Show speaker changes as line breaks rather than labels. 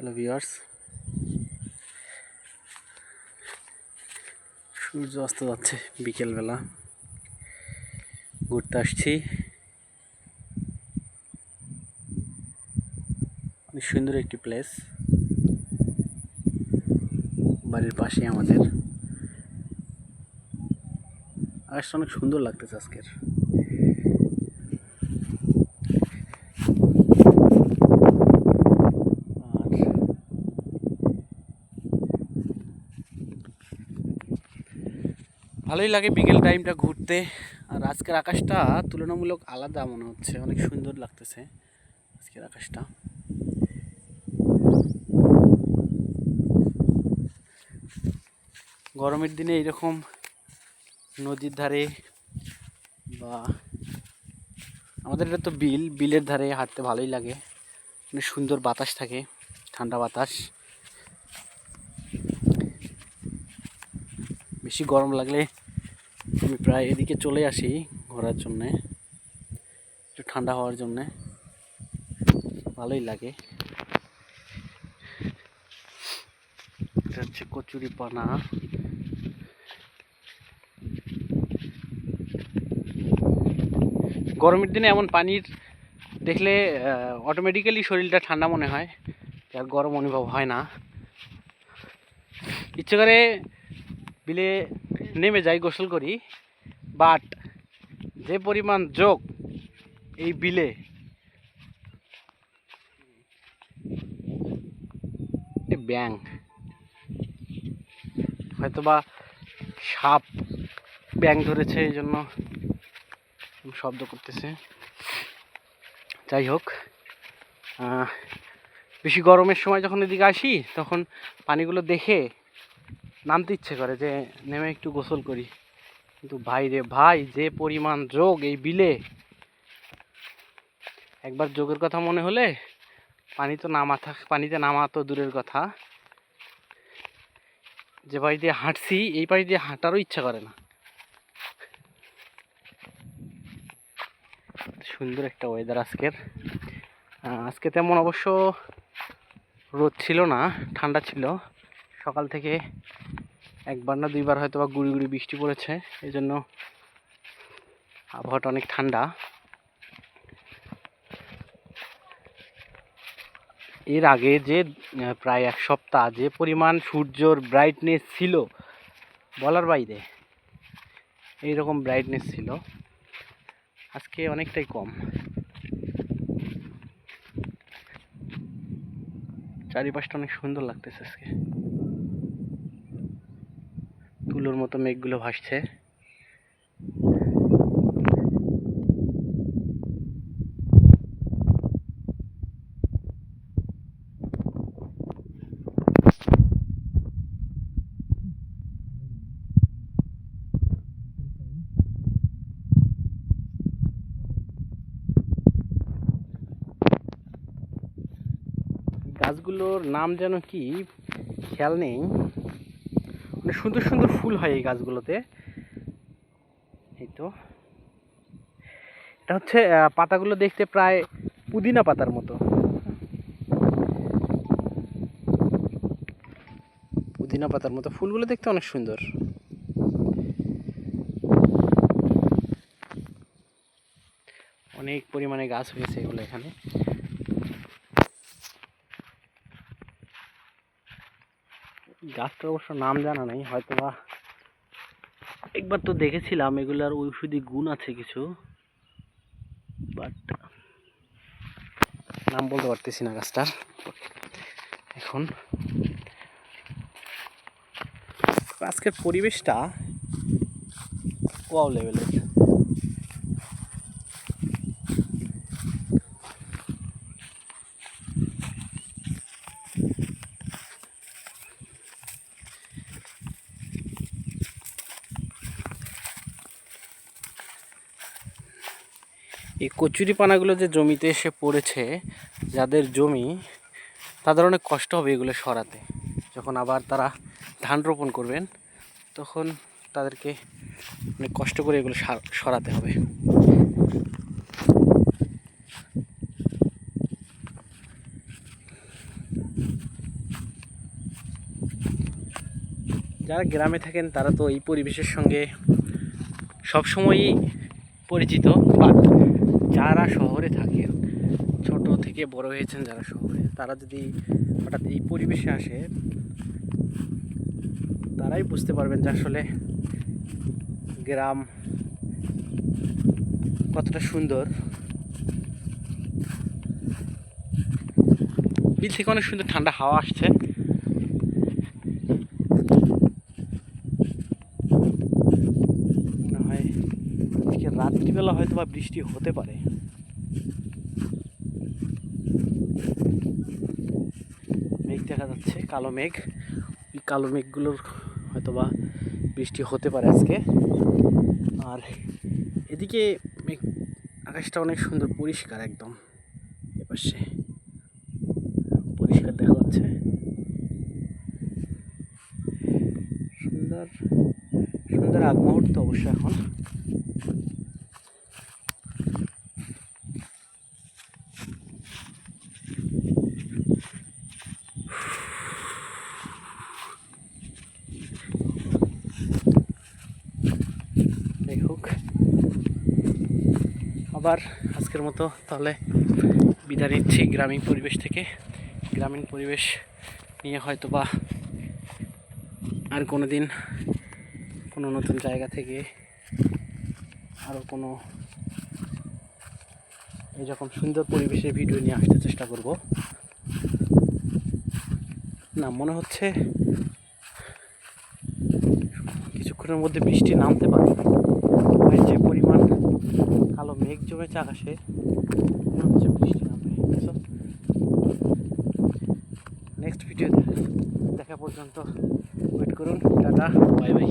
Hello viewers, সূর্য অস্ত যাচ্ছে বিকেলবেলা। ঘুরতে আসছি, অনেক সুন্দর একটি প্লেস, বাড়ির পাশে আমাদের। আকাশটা অনেক সুন্দর লাগতেছে আজকের। ভালোই লাগে বিকেল টাইমটা ঘুরতে। আর আজকের আকাশটা তুলনামূলক আলাদা মনে হচ্ছে, অনেক সুন্দর লাগতেছে আজকের আকাশটা। গরমের দিনে এইরকম নদীর ধারে বা আমাদের এটা তো বিলের ধারে হাঁটতে ভালোই লাগে। অনেক সুন্দর বাতাস থাকে, ঠান্ডা বাতাস। বেশি গরম লাগলে আমি প্রায় এদিকে চলে আসি ঘোরার জন্যে, একটু ঠান্ডা হওয়ার জন্যে। ভালোই লাগে। এটা হচ্ছে কচুরিপানা। গরমের দিনে এমন পানির দেখলে অটোমেটিক্যালি শরীরটা ঠান্ডা মনে হয়, আর গরম অনুভব হয় না। ইচ্ছে করে বিলে নেমে যাই, গোসল করি, বাট যে পরিমাণ যোগ এই বিলে, ব্যাঙ হয়তোবা সাপ ব্যাঙ ধরেছে, এই জন্য শব্দ করতেছে। যাই হোক, বেশি গরমের সময় যখন এদিকে আসি তখন পানিগুলো দেখে নামতে ইচ্ছে করে যে নেমে একটু গোসল করি। কিন্তু ভাই রে ভাই, যে পরিমাণ যোগ এই বিলে, একবার যোগের কথা মনে হলে পানিতে নামা তো দূরের কথা, যে পাশ দিয়ে হাঁটছি এই পাশ দিয়ে হাঁটারও ইচ্ছা করে না। সুন্দর একটা ওয়েদার আজকের। আজকে তেমন অবশ্য রোদ ছিল না, ঠান্ডা ছিল। সকাল থেকে একবার না দুইবার হয়তো বা গুড়ি গুড়ি বৃষ্টি পড়েছে, এই জন্য আবহাওয়াটা অনেক ঠান্ডা। এর আগে যে প্রায় এক সপ্তাহ যে পরিমাণ সূর্যর ব্রাইটনেস ছিল বলার বাইরে, এইরকম ব্রাইটনেস ছিল, আজকে অনেকটাই কম। চারিপাশটা অনেক সুন্দর লাগতেছে আজকে, তুলোর মতো মেঘগুলো ভাসছে। গাছগুলোর নাম যেন কি খেয়াল নেই, অনেক সুন্দর সুন্দর ফুল হয় এই গাছগুলোতে। এই তো এটা হচ্ছে পাতাগুলো দেখতে প্রায় পুদিনা পাতার মতো। পুদিনা পাতার মতো ফুলগুলো দেখতে অনেক সুন্দর। অনেক পরিমাণে গাছ হয়েছে এগুলো এখানে। গাছটার অবশ্য নাম জানা নেই, হয়তো বা একবার তো দেখেছিলাম। এগুলার ঔষধি গুণ আছে কিছু, বাট নাম বলতে পারতেছি না গাছটার এখন। আজকের পরিবেশটা ওয়াও লেভেলের। এই কচুরিপানাগুলো যে জমিতে এসে পড়েছে, যাদের জমি, তাদের অনেক কষ্ট হবে এগুলো সরাতে। যখন আবার তারা ধান রোপণ করবেন তখন তাদেরকে অনেক কষ্ট করে এগুলো সরাতে হবে। যারা গ্রামে থাকেন তারা তো এই পরিবেশের সঙ্গে সবসময়ই পরিচিত, বাট যারা শহরে থাকেন, ছোট থেকে বড় হয়েছেন যারা শহরে, তারা যদি হঠাৎ এই পরিবেশে আসে তারাই বুঝতে পারবেন যে আসলে গ্রাম কতটা সুন্দর। বিল থেকে অনেক সুন্দর ঠান্ডা হাওয়া আসছে। মনে হয় আজকে রাত্রিবেলা হয়তো বা বৃষ্টি হতে পারে। মেঘ দেখা যাচ্ছে, কালো মেঘ। এই কালো মেঘগুলোর হয়তো বা বৃষ্টি হতে পারে আজকে। আর এদিকে মেঘ, আকাশটা অনেক সুন্দর পরিষ্কার, একদম এপাশে পরিষ্কার দেখা যাচ্ছে। সুন্দর সুন্দর আগ মুহূর্ত অবশ্য এখন। যাই হোক, আবার আজকের মতো তাহলে বিদায় নিচ্ছি গ্রামীণ পরিবেশ থেকে। গ্রামীণ পরিবেশ নিয়ে হয়তো বা আর কোনো দিন কোনো নতুন জায়গা থেকে আরও কোনো এরকম সুন্দর পরিবেশের ভিডিও নিয়ে আসতে চেষ্টা করব। না, মনে হচ্ছে কিছুক্ষণের মধ্যে বৃষ্টি নামতে পারে। আর যে পরিমাণ কালো মেঘ জমেছে আকাশে, মনে হচ্ছে বৃষ্টি নামবে। নেক্সট ভিডিও দেখা পর্যন্ত ওয়েট করুন। Tata, bye bye.